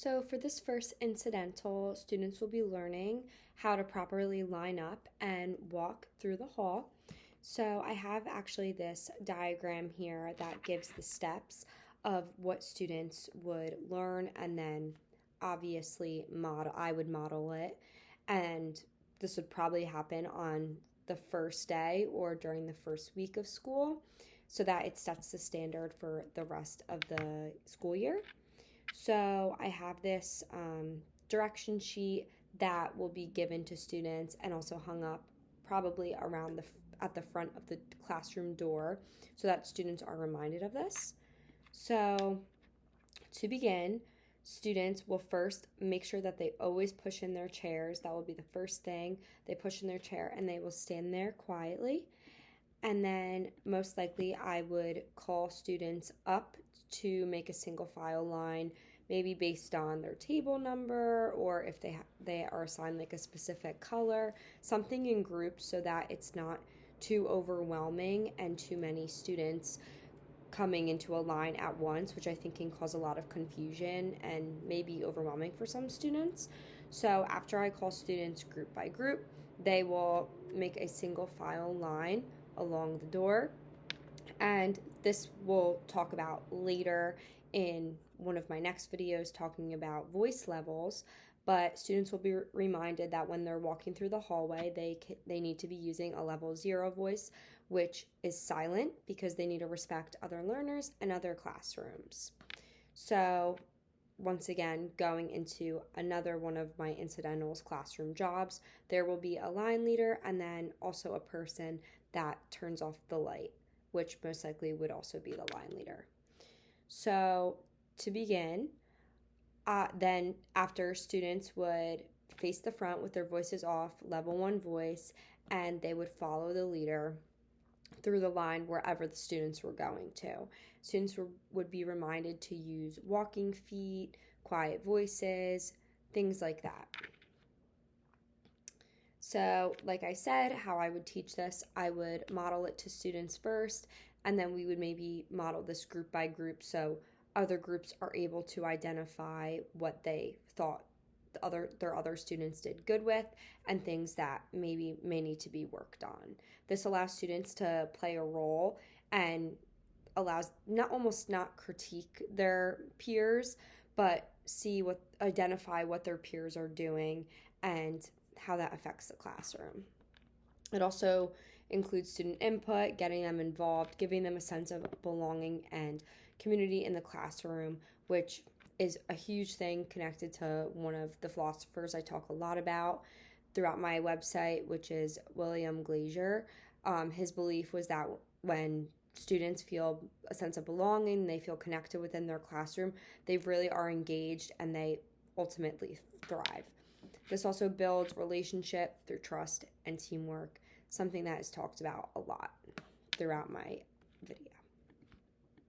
So for this first incidental, students will be learning how to properly line up and walk through the hall. So I have actually this diagram here that gives the steps of what students would learn, and then obviously I would model it, and this would probably happen on the first day or during the first week of school so that it sets the standard for the rest of the school year. So I have this direction sheet that will be given to students and also hung up probably around at the front of the classroom door so that students are reminded of this. So to begin, students will first make sure that they always push in their chairs. That will be the first thing. They push in their chair and they will stand there quietly. And then most likely I would call students up to make a single file line, maybe based on their table number, or if they are assigned like a specific color, something in groups so that it's not too overwhelming and too many students coming into a line at once, which I think can cause a lot of confusion and maybe overwhelming for some students. So after I call students group by group, they will make a single file line along the door, and this we'll talk about later in one of my next videos talking about voice levels. But students will be reminded that when they're walking through the hallway, they need to be using a level 0 voice, which is silent because they need to respect other learners and other classrooms. So once again, going into another one of my incidentals classroom jobs, there will be a line leader and then also a person that turns off the light, which most likely would also be the line leader. So to begin, then after, students would face the front with their voices off, level 1 voice, and they would follow the leader through the line wherever the students were going to. Students would be reminded to use walking feet, quiet voices, things like that. So, like I said, how I would teach this, I would model it to students first, and then we would maybe model this group by group so other groups are able to identify what they thought their other students did good with and things that maybe may need to be worked on. This allows students to play a role and allows not critique their peers, but identify what their peers are doing and how that affects the classroom. It also includes student input, getting them involved, giving them a sense of belonging and community in the classroom, which is a huge thing connected to one of the philosophers I talk a lot about throughout my website, which is William Glazier. His belief was that when students feel a sense of belonging, they feel connected within their classroom, they really are engaged and they ultimately thrive. This also builds relationship through trust and teamwork, something that is talked about a lot throughout my video.